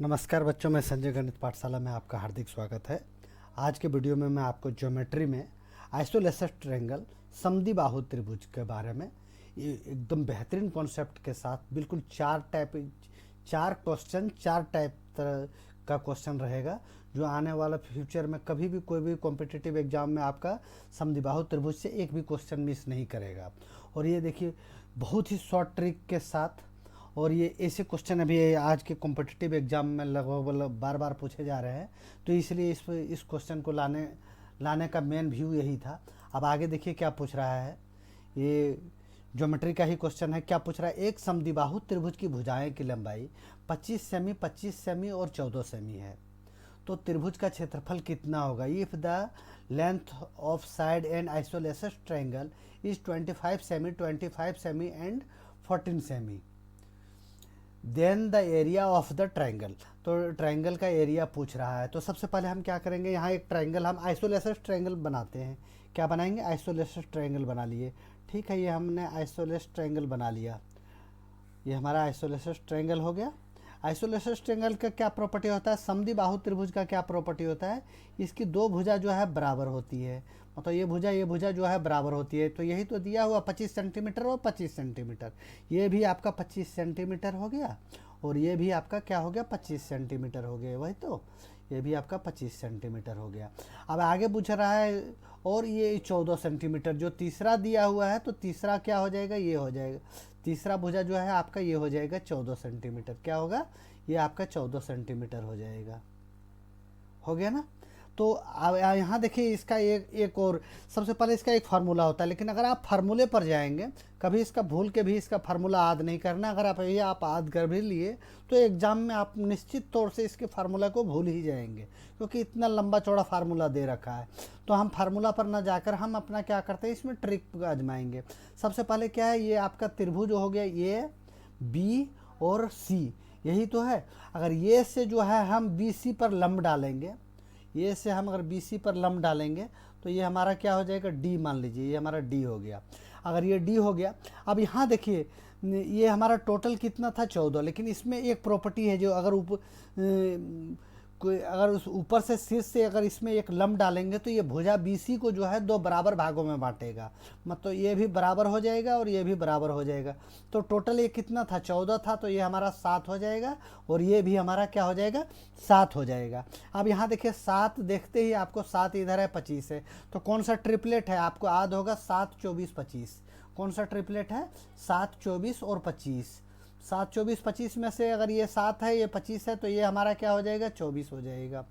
नमस्कार बच्चों, मैं संजय गणित पाठशाला में आपका हार्दिक स्वागत है। आज के वीडियो में मैं आपको ज्योमेट्री में आइसोलेशस ट्रायंगल समद्विबाहु त्रिभुज के बारे में ये एकदम बेहतरीन कॉन्सेप्ट के साथ बिल्कुल चार टाइप तरह का क्वेश्चन रहेगा, जो आने वाला फ्यूचर में कभी भी कोई भी कॉम्पिटिटिव एग्जाम में आपका समद्विबाहु त्रिभुज से एक भी क्वेश्चन मिस नहीं करेगा। और ये देखिए बहुत ही शॉर्ट ट्रिक के साथ, और ये ऐसे क्वेश्चन अभी आज के कॉम्पिटिटिव एग्जाम में लगभग बार बार पूछे जा रहे हैं, तो इसलिए इस क्वेश्चन को लाने का मेन व्यू यही था। अब आगे देखिए क्या पूछ रहा है। ये ज्योमेट्री का ही क्वेश्चन है। क्या पूछ रहा है? एक समद्विबाहु त्रिभुज की भुजाएं की लंबाई 25 सेमी, 25 सेमी और 14 सेमी है, तो त्रिभुज का क्षेत्रफल कितना होगा? If the length of side and isosceles triangle is 25 सेमी, 25 सेमी एंड 14 सेमी, then the area of the triangle. तो ट्रायंगल का एरिया पूछ रहा है। तो सबसे पहले हम क्या करेंगे, यहाँ एक ट्रायंगल, हम आइसोलेशस ट्रायंगल बनाते हैं। क्या बनाएंगे? आइसोलेशस ट्रायंगल बना लिए। ठीक है, ये हमने आइसोलेशस ट्रायंगल बना लिया। ये हमारा आइसोलेशस ट्रायंगल हो गया। आइसोलेशस ट्रायंगल का क्या प्रॉपर्टी होता है? समद्विबाहु त्रिभुज का क्या प्रॉपर्टी होता है? इसकी दो भुजा जो है बराबर होती है, मतलब ये भुजा जो है बराबर होती है। तो यही तो दिया हुआ 25 सेंटीमीटर और 25 सेंटीमीटर। ये भी आपका 25 सेंटीमीटर हो गया, और ये भी आपका क्या हो गया? 25 सेंटीमीटर हो गया। वही तो, ये भी आपका 25 सेंटीमीटर हो गया। अब आगे पूछ रहा है, और ये 14 सेंटीमीटर जो तीसरा दिया हुआ है, तो तीसरा क्या हो जाएगा? ये हो जाएगा तीसरा भुजा जो है आपका, ये हो जाएगा 14 सेंटीमीटर। क्या होगा? ये आपका 14 सेंटीमीटर हो जाएगा। हो गया ना? तो अब यहाँ देखिए, इसका एक और, सबसे पहले इसका एक फार्मूला होता है, लेकिन अगर आप फार्मूले पर जाएंगे, कभी इसका भूल के भी इसका फार्मूला याद नहीं करना। अगर आप याद कर भी लिए तो एग्जाम में आप निश्चित तौर से इसके फार्मूला को भूल ही जाएंगे, क्योंकि इतना लंबा चौड़ा फार्मूला दे रखा है। तो हम फार्मूला पर ना जाकर हम अपना क्या करते हैं, इसमें ट्रिक आजमाएंगे। सबसे पहले क्या है, ये आपका त्रिभुज हो गया, ये बी और सी, यही तो है। अगर ये से जो है हम बी सी पर लंब डालेंगे, ये से हम अगर बी सी पर लंब डालेंगे, तो ये हमारा क्या हो जाएगा? डी मान लीजिए, ये हमारा डी हो गया। अगर ये डी हो गया, अब यहाँ देखिए, ये हमारा टोटल कितना था? 14। लेकिन इसमें एक प्रॉपर्टी है, जो अगर अगर उस ऊपर से शीर्ष से अगर इसमें एक लंब डालेंगे, तो ये भुजा बीसी को जो है दो बराबर भागों में बांटेगा, मतलब ये भी बराबर हो जाएगा और ये भी बराबर हो जाएगा। तो टोटल ये कितना था? 14 था, तो ये हमारा 7 हो जाएगा, और ये भी हमारा क्या हो जाएगा? 7 हो जाएगा। अब यहाँ देखिए, 7 देखते ही आपको 7 इधर है, 25 है, तो कौन सा ट्रिपलेट है? आपको याद होगा 7, 24, 25। कौन सा ट्रिपलेट है? 7, 24 और 25। 7, 24, 25 में से अगर ये 7 है, ये 25 है, तो ये हमारा क्या हो जाएगा? 24 हो जाएगा।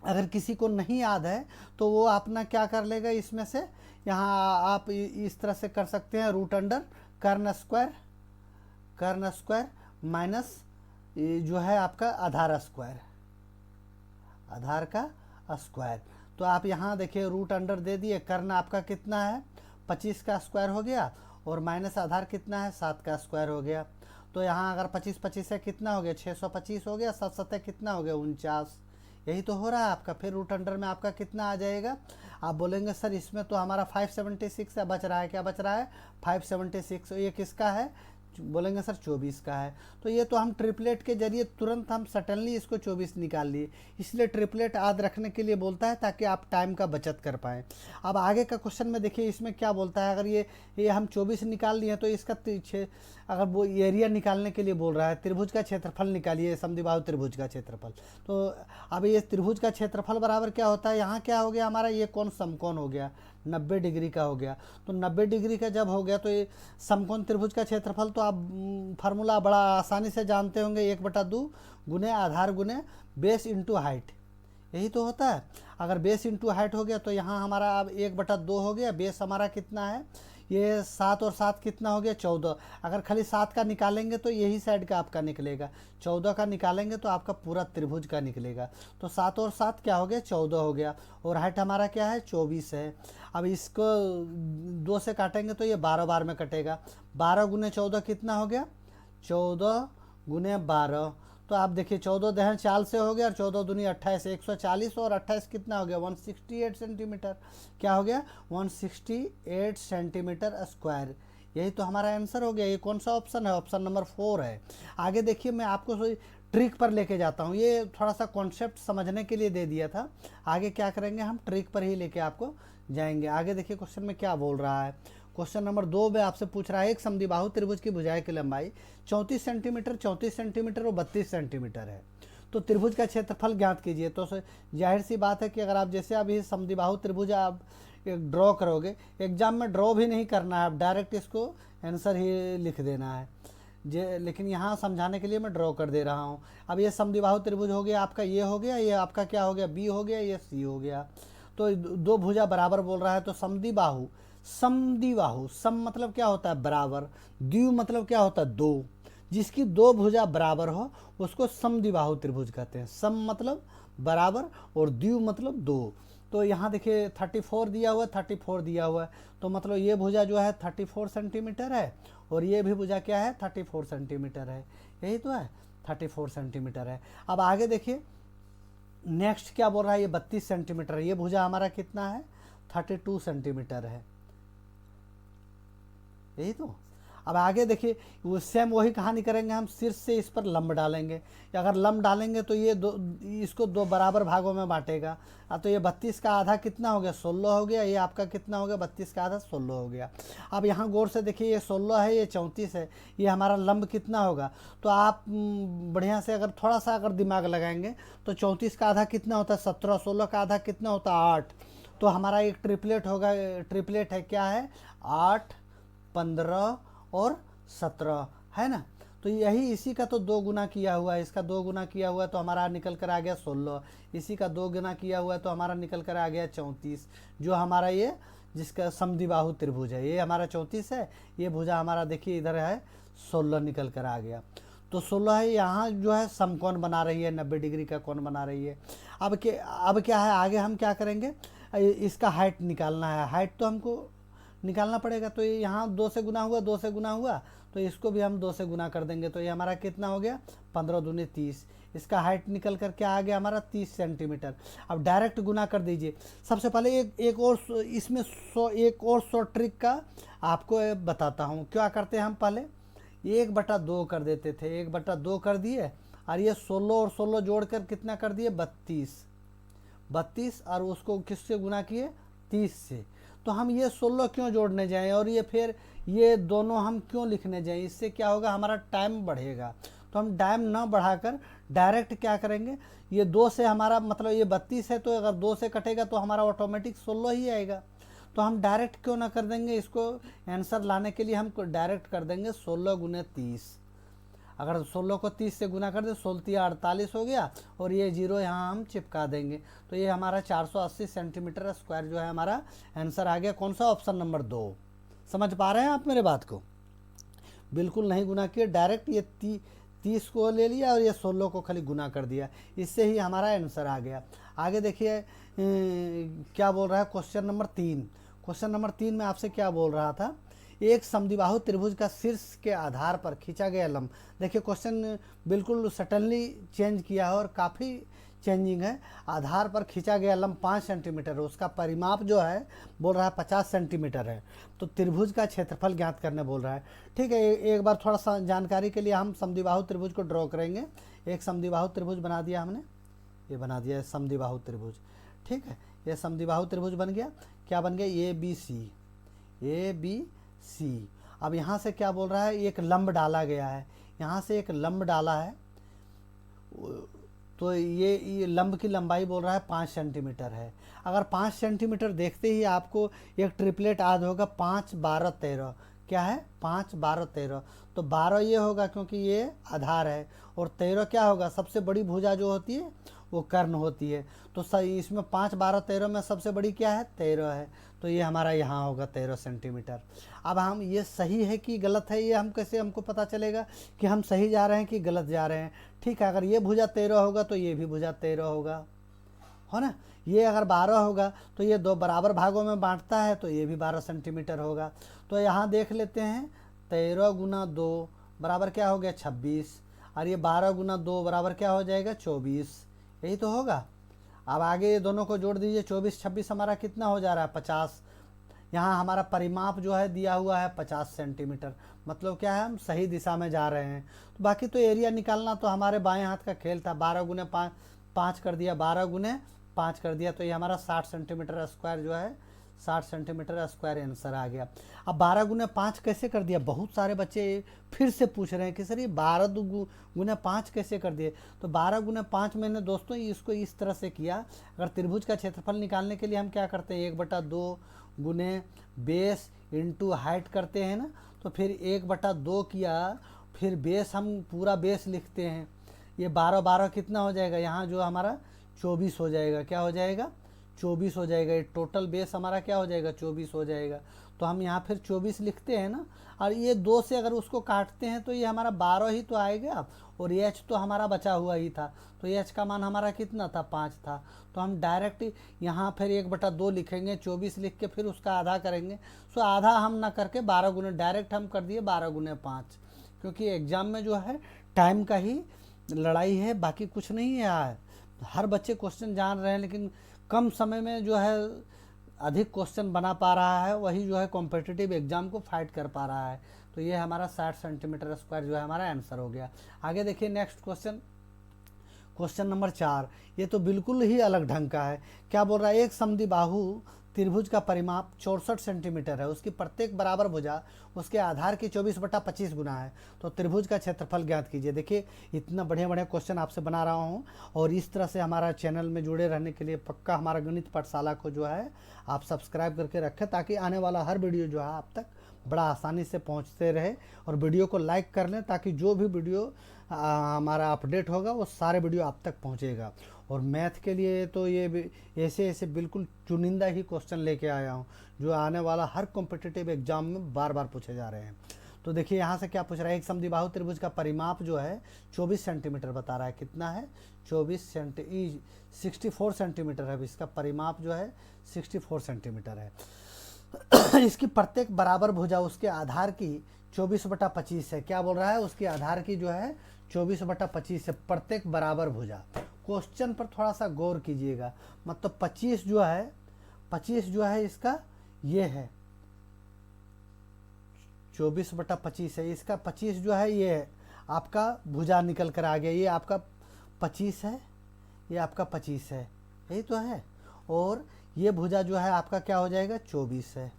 अगर किसी को नहीं याद है तो वो अपना क्या कर लेगा, इसमें से यहाँ आप इस तरह से कर सकते हैं, रूट अंडर कर्ण स्क्वायर माइनस जो है आपका आधार का स्क्वायर। तो आप यहाँ देखिए, रूट अंडर दे दिए, कर्ण आपका कितना है? 25 का स्क्वायर हो गया, और माइनस आधार कितना है? 7 का स्क्वायर हो गया। तो यहाँ अगर 25 25 है, कितना हो गया? 625 हो गया। 7 7 कितना हो गया? 49। यही तो हो रहा है आपका। फिर रूट अंडर में आपका कितना आ जाएगा? आप बोलेंगे सर इसमें तो हमारा 576 बच रहा है। क्या बच रहा है? 576। ये किसका है? बोलेंगे सर 24 का है। तो ये तो हम ट्रिपलेट के जरिए तुरंत हम सडनली इसको 24 निकाल लिए, इसलिए ट्रिपलेट याद रखने के लिए बोलता है, ताकि आप टाइम का बचत कर पाएँ। अब आगे का क्वेश्चन में देखिए, इसमें क्या बोलता है, अगर ये हम 24 निकाल लिए, तो इसका अगर वो एरिया निकालने के लिए बोल रहा है, त्रिभुज का क्षेत्रफल निकालिए, समद्विबाहु त्रिभुज का क्षेत्रफल। तो अब ये त्रिभुज का क्षेत्रफल बराबर क्या होता है? यहाँ क्या हो गया हमारा? ये कौन समकोण हो गया, 90 डिग्री का हो गया। तो 90 डिग्री का जब हो गया, तो ये समकोण त्रिभुज का क्षेत्रफल तो आप फार्मूला बड़ा आसानी से जानते होंगे, 1/2 गुने आधार गुने बेस इंटू हाइट। यही तो होता है। अगर बेस इंटू हाइट हो गया, तो यहाँ हमारा अब 1/2 हो गया। बेस हमारा कितना है? ये 7 और 7 कितना हो गया? 14। अगर खाली 7 का निकालेंगे तो यही साइड का आपका निकलेगा, 14 का निकालेंगे तो आपका पूरा त्रिभुज का निकलेगा। तो 7 और 7 क्या हो गया? 14 हो गया, और हाइट हमारा क्या है? 24 है। अब इसको 2 से काटेंगे तो ये 12 बार में कटेगा। 12 गुने 14 कितना हो गया? 14 गुने 12। तो आप देखिए, 14 दहन 4 से हो गया, और 14 दूनी 28, 140, और 28 कितना हो गया? 168 सेंटीमीटर। क्या हो गया? 168 सेंटीमीटर स्क्वायर। यही तो हमारा आंसर हो गया। ये कौन सा ऑप्शन है? ऑप्शन नंबर 4 है। आगे देखिए, मैं आपको ट्रिक पर लेके जाता हूँ। ये थोड़ा सा कॉन्सेप्ट समझने के लिए दे दिया था, आगे क्या करेंगे हम ट्रिक पर ही लेके आपको जाएंगे। आगे देखिए क्वेश्चन में क्या बोल रहा है। क्वेश्चन नंबर 2 में आपसे पूछ रहा है एक समद्विबाहु त्रिभुज की भुजाएं की लंबाई 34 सेंटीमीटर, 34 सेंटीमीटर और 32 सेंटीमीटर है, तो त्रिभुज का क्षेत्रफल ज्ञात कीजिए। तो जाहिर सी बात है कि अगर आप जैसे अभी समद्विबाहु त्रिभुज आप एक ड्रॉ करोगे, एग्जाम में ड्रॉ भी नहीं करना है, आप डायरेक्ट इसको आंसर ही लिख देना है लेकिन यहाँ समझाने के लिए मैं ड्रॉ कर दे रहा हूँ। अब ये समद्विबाहु त्रिभुज हो गया आपका, ये हो गया, ये आपका क्या हो गया, बी हो गया, ये सी हो गया। तो दो भुजा बराबर बोल रहा है, तो समद्विबाहु, समद्विबाहु सम मतलब क्या होता है बराबर, द्वि मतलब क्या होता है दो, जिसकी दो भुजा बराबर हो उसको समद्विबाहु त्रिभुज कहते हैं। सम मतलब बराबर और द्वि मतलब दो। तो यहाँ देखिए 34 दिया हुआ है, 34 दिया हुआ है, तो मतलब ये भुजा जो है 34 सेंटीमीटर है और ये भी भुजा क्या है 34 सेंटीमीटर है, यही तो है 34 सेंटीमीटर है। अब आगे देखिए नेक्स्ट क्या बोल रहा है, ये 32 सेंटीमीटर है, ये भुजा हमारा कितना है 32 सेंटीमीटर है, यही तो। अब आगे देखिए वो सेम वही कहानी करेंगे हम, शीर्ष से इस पर लंब डालेंगे, अगर लंब डालेंगे तो ये इसको दो बराबर भागों में बांटेगा। तो ये 32 का आधा कितना हो गया 16 हो गया, ये आपका कितना हो गया 32 का आधा 16 हो गया। अब यहाँ गौर से देखिए ये 16 है, ये 34 है, ये हमारा लंब कितना होगा, तो आप बढ़िया से अगर थोड़ा सा अगर दिमाग लगाएंगे तो 34 का आधा कितना होता है 17, 16 का आधा कितना होता है 8, तो हमारा एक ट्रिपलेट होगा, ट्रिपलेट है क्या है 8, 15 और 17 है ना। तो यही इसी का तो 2 गुना किया हुआ है, इसका 2 गुना किया हुआ है तो हमारा निकल कर आ गया 16, इसी का 2 गुना किया हुआ है तो हमारा निकल कर आ गया 34, जो हमारा ये जिसका समद्विबाहु त्रिभुज है, ये हमारा 34 है, ये भुजा हमारा देखिए इधर है 16 निकल कर आ गया। तो 16 है, यहाँ जो है समकोण बना रही है, 90 डिग्री का कोण बना रही है। अब क्या है आगे हम क्या करेंगे, इसका हाइट निकालना है, हाइट तो हमको निकालना पड़ेगा। तो ये यहाँ 2 से गुना हुआ, 2 से गुना हुआ, तो इसको भी हम 2 से गुना कर देंगे, तो ये हमारा कितना हो गया 15 दूनी 30, इसका हाइट निकल कर क्या आ गया हमारा 30 सेंटीमीटर। अब डायरेक्ट गुना कर दीजिए। सबसे पहले एक और इसमें एक और शॉर्ट ट्रिक का आपको बताता हूँ। क्या करते हैं हम पहले 1/2 कर देते थे, 1/2 कर दिए और ये 16 और 16 जोड़कर कितना कर दिए 32 और उसको किससे गुना किए 30 से। तो हम ये 16 क्यों जोड़ने जाएं और ये फिर ये दोनों हम क्यों लिखने जाएं, इससे क्या होगा हमारा टाइम बढ़ेगा। तो हम टाइम ना बढ़ाकर डायरेक्ट क्या करेंगे, ये 2 से हमारा मतलब ये 32 है, तो अगर 2 से कटेगा तो हमारा ऑटोमेटिक 16 ही आएगा। तो हम डायरेक्ट क्यों ना कर देंगे, इसको आंसर लाने के लिए हम डायरेक्ट कर देंगे 16 गुने 30। अगर 16 को 30 से गुना कर दे 16 48 हो गया और ये 0 यहाँ हम चिपका देंगे, तो ये हमारा 480 सेंटीमीटर स्क्वायर जो है हमारा आंसर आ गया। कौन सा ऑप्शन नंबर 2। समझ पा रहे हैं आप मेरे बात को, बिल्कुल नहीं गुना किया, डायरेक्ट ये 30 को ले लिया और ये 16 को खाली गुना कर दिया, इससे ही हमारा आंसर आ गया। आगे देखिए क्या बोल रहा है क्वेश्चन नंबर 3। क्वेश्चन नंबर 3 में आपसे क्या बोल रहा था, एक समद्विबाहु त्रिभुज का शीर्ष के आधार पर खींचा गया लंब। देखिए क्वेश्चन बिल्कुल सडनली चेंज किया है और काफ़ी चेंजिंग है। आधार पर खींचा गया लंब 5 सेंटीमीटर है, उसका परिमाप जो है बोल रहा है 50 सेंटीमीटर है, तो त्रिभुज का क्षेत्रफल ज्ञात करने बोल रहा है। ठीक है, एक बार थोड़ा सा जानकारी के लिए हम समद्विबाहु त्रिभुज को ड्रॉ करेंगे। एक समद्विबाहु त्रिभुज बना दिया हमने, ये बना दिया समद्विबाहु त्रिभुज। ठीक है, ये समद्विबाहु त्रिभुज बन गया, क्या बन गया ABC। अब यहाँ से क्या बोल रहा है, एक लंब डाला गया है, यहाँ से एक लंब डाला है, तो ये लंब की लंबाई बोल रहा है 5 सेंटीमीटर है। अगर 5 सेंटीमीटर देखते ही आपको एक ट्रिपलेट याद होगा 5 12 13, क्या है 5 12 13, तो 12 ये होगा क्योंकि ये आधार है, और 13 क्या होगा सबसे बड़ी भुजा जो होती है वो कर्ण होती है। तो सही इसमें 5 12 13 में सबसे बड़ी क्या है 13 है, तो ये हमारा यहाँ होगा 13 सेंटीमीटर। अब हम ये सही है कि गलत है, ये हम कैसे हमको पता चलेगा कि हम सही जा रहे हैं कि गलत जा रहे हैं। ठीक है, अगर ये भुजा 13 होगा तो ये भी भुजा 13 होगा, हो ना। ये अगर 12 होगा तो ये 2 बराबर भागों में बांटता है, तो ये भी 12 सेंटीमीटर होगा। तो यहाँ देख लेते हैं 13 गुना 2 बराबर क्या हो गया 26, और ये 12 गुना 2 बराबर क्या हो जाएगा 24, यही तो होगा। अब आगे ये दोनों को जोड़ दीजिए, 24 26 हमारा कितना हो जा रहा है 50, यहाँ हमारा परिमाप जो है दिया हुआ है 50 सेंटीमीटर, मतलब क्या है, हम सही दिशा में जा रहे हैं। तो बाकी तो एरिया निकालना तो हमारे बाएं हाथ का खेल था। 12 गुने 5 कर दिया, 12 गुने 5 कर दिया, तो ये हमारा 60 सेंटीमीटर स्क्वायर जो है 60 सेंटीमीटर स्क्वायर आंसर आ गया। अब 12 गुने 5 कैसे कर दिया, बहुत सारे बच्चे फिर से पूछ रहे हैं कि सर ये 12 गुने 5 कैसे कर दिए। तो 12 गुने 5 मैंने दोस्तों इसको इस तरह से किया। अगर त्रिभुज का क्षेत्रफल निकालने के लिए हम क्या करते हैं, 1/2 गुने बेस इंटू हाइट करते हैं ना, तो फिर 1/2 किया, फिर बेस हम पूरा बेस लिखते हैं। ये 12 12 कितना हो जाएगा, यहाँ जो हमारा 24 हो जाएगा, क्या हो जाएगा 24 हो जाएगा। ये टोटल बेस हमारा क्या हो जाएगा 24 हो जाएगा। तो हम यहाँ फिर 24 लिखते हैं ना, और ये 2 से अगर उसको काटते हैं तो ये हमारा 12 ही तो आएगा, और एच तो हमारा बचा हुआ ही था, तो एच का मान हमारा कितना था 5 था। तो हम डायरेक्ट यहाँ फिर 1/2 लिखेंगे, 24 लिख के फिर उसका आधा करेंगे। सो आधा हम ना करके 12 गुने डायरेक्ट हम कर दिए 12 गुने 5, क्योंकि एग्ज़ाम में जो है टाइम का ही लड़ाई है, बाकी कुछ नहीं है यार। हर बच्चे क्वेश्चन जान रहे हैं, लेकिन कम समय में जो है अधिक क्वेश्चन बना पा रहा है, वही जो है कॉम्पिटिटिव एग्जाम को फाइट कर पा रहा है। तो ये हमारा 60 सेंटीमीटर स्क्वायर जो है हमारा आंसर हो गया। आगे देखिए नेक्स्ट क्वेश्चन, क्वेश्चन नंबर 4। ये तो बिल्कुल ही अलग ढंग का है। क्या बोल रहा है, एक समद्विबाहु त्रिभुज का परिमाप 64 सेंटीमीटर है, उसकी प्रत्येक बराबर भुजा उसके आधार की 24/25 गुना है, तो त्रिभुज का क्षेत्रफल ज्ञात कीजिए। देखिए इतना बढ़िया बढ़िया क्वेश्चन आपसे बना रहा हूँ, और इस तरह से हमारा चैनल में जुड़े रहने के लिए पक्का हमारा गणित पाठशाला को जो है आप सब्सक्राइब करके रखें, ताकि आने वाला हर वीडियो जो है आप तक बड़ा आसानी से पहुंचते रहे। और वीडियो को लाइक कर लें, ताकि जो भी वीडियो हमारा अपडेट होगा वो सारे वीडियो आप तक पहुंचेगा। और मैथ के लिए तो ये ऐसे ऐसे बिल्कुल चुनिंदा ही क्वेश्चन लेके आया हूँ, जो आने वाला हर कॉम्पिटिटिव एग्जाम में बार बार पूछे जा रहे हैं। तो देखिए यहाँ से क्या पूछ रहा है, एक समद्विबाहु त्रिभुज का परिमाप जो है 24 सेंटीमीटर बता रहा है। कितना है 64 सेंटीमीटर है। इसका परिमाप जो है 64 सेंटीमीटर है। इसकी प्रत्येक बराबर भुजा उसके आधार की 24/25 है। क्या बोल रहा है, उसके आधार की जो है 24/25 है, प्रत्येक बराबर भुजा। क्वेश्चन पर थोड़ा सा गौर कीजिएगा, मतलब 25 जो है इसका ये है 24/25 है, इसका 25 जो है ये है आपका भुजा निकल कर आ गया, ये आपका 25 है, ये आपका 25 है, यही तो है। और ये भुजा जो है आपका क्या हो जाएगा 24 है।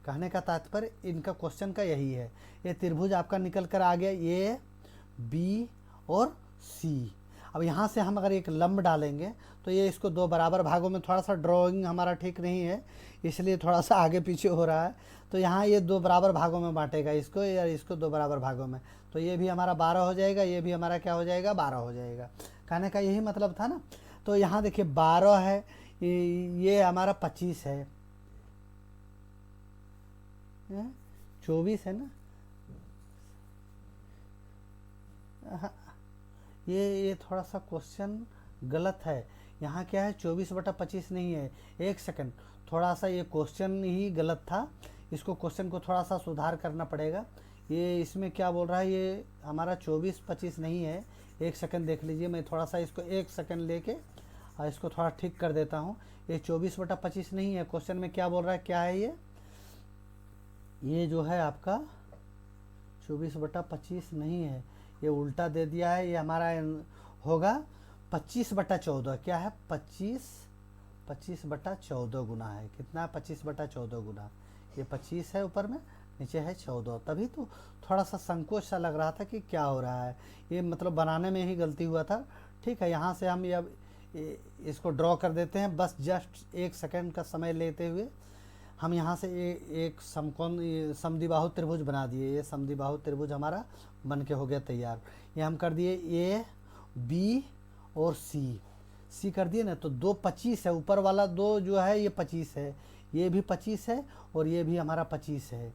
कहने का तात्पर्य इनका क्वेश्चन का यही है। ये त्रिभुज आपका निकल कर आ गया ए बी और सी। अब यहाँ से हम अगर एक लंब डालेंगे तो ये इसको 2 बराबर भागों में, थोड़ा सा ड्राइंग हमारा ठीक नहीं है इसलिए थोड़ा सा आगे पीछे हो रहा है, तो यहाँ ये 2 बराबर भागों में बांटेगा इसको, या इसको 2 बराबर भागों में, तो ये भी हमारा 12 हो जाएगा, ये भी हमारा क्या हो जाएगा 12 हो जाएगा। कहने का यही मतलब था ना। तो यहाँ देखिए 12 है, ये हमारा 25 है, 24 है ना, ये थोड़ा सा क्वेश्चन गलत है। यहाँ क्या है 24/25 नहीं है। एक सेकंड, थोड़ा सा ये क्वेश्चन ही गलत था, इसको क्वेश्चन को थोड़ा सा सुधार करना पड़ेगा। ये इसमें क्या बोल रहा है, ये हमारा 24/25 नहीं है। एक सेकंड देख लीजिए, मैं थोड़ा सा इसको एक सेकंड लेके और इसको थोड़ा ठीक कर देता हूँ। ये 24/25 नहीं है, क्वेश्चन में क्या बोल रहा है, क्या है ये जो है आपका 24/25 नहीं है, ये उल्टा दे दिया है। ये हमारा होगा 25/14। क्या है 25/14 गुना है। कितना 25/14 गुना, ये 25 है ऊपर में, नीचे है 14, तभी तो थोड़ा सा संकोच सा लग रहा था कि क्या हो रहा है। ये मतलब बनाने में ही गलती हुआ था। ठीक है, यहाँ से हम ये इसको ड्रॉ कर देते हैं, बस जस्ट एक सेकंड का समय लेते हुए हम यहाँ से एक समकोण समद्विबाहु त्रिभुज बना दिए। ये समद्विबाहु त्रिभुज हमारा बन के हो गया तैयार। ये हम कर दिए ए बी और सी कर दिए ना, तो 2 25 है, ऊपर वाला 2 जो है ये 25 है, ये भी 25 है और ये भी हमारा 25 है।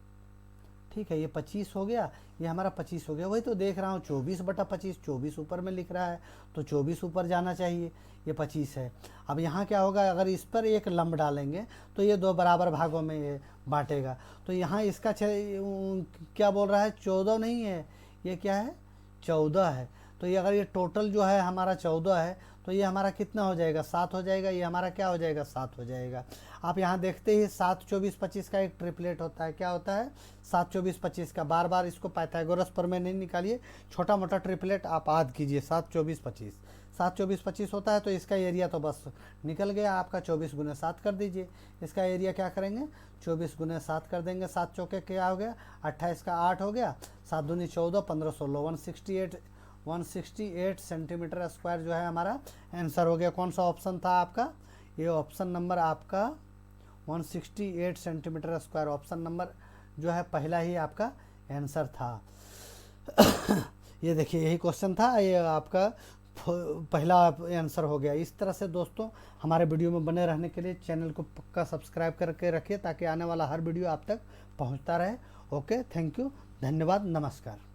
ठीक है, ये 25 हो गया, ये हमारा 25 हो गया। वही तो देख रहा हूँ 24/25, 24 ऊपर में लिख रहा है तो 24 ऊपर जाना चाहिए, ये 25 है। अब यहाँ क्या होगा, अगर इस पर एक लंब डालेंगे तो ये 2 बराबर भागों में ये बांटेगा। तो यहाँ इसका क्या बोल रहा है 14 नहीं है, ये क्या है 14 है। तो ये अगर ये टोटल जो है हमारा 14 है तो ये हमारा कितना हो जाएगा, 7 हो जाएगा। ये हमारा क्या हो जाएगा, 7 हो जाएगा। आप यहाँ देखते ही 7, 24, 25 का एक ट्रिपलेट होता है। क्या होता है, 7, 24, 25 का। बार बार इसको पाइथागोरस प्रमेय नहीं निकालिए, छोटा मोटा ट्रिपलेट आप याद कीजिए। 7, 24, 25, 7, 24, 25 होता है। तो इसका एरिया तो बस निकल गया आपका, 24 गुने 7 कर दीजिए। इसका एरिया क्या करेंगे, 24 गुने 7 कर देंगे। 7 चौके क्या हो गया, 28 का 8 हो गया। 7 दूनी 14, 15 16, 168 सेंटीमीटर स्क्वायर जो है हमारा आंसर हो गया। कौन सा ऑप्शन था आपका, ये ऑप्शन नंबर आपका 168 सेंटीमीटर स्क्वायर, ऑप्शन नंबर जो है पहला ही आपका आंसर था। ये देखिए यही क्वेश्चन था, ये आपका पहला आंसर हो गया। इस तरह से दोस्तों हमारे वीडियो में बने रहने के लिए चैनल को पक्का सब्सक्राइब करके रखिए ताकि आने वाला हर वीडियो आप तक पहुंचता रहे। ओके, थैंक यू, धन्यवाद, नमस्कार।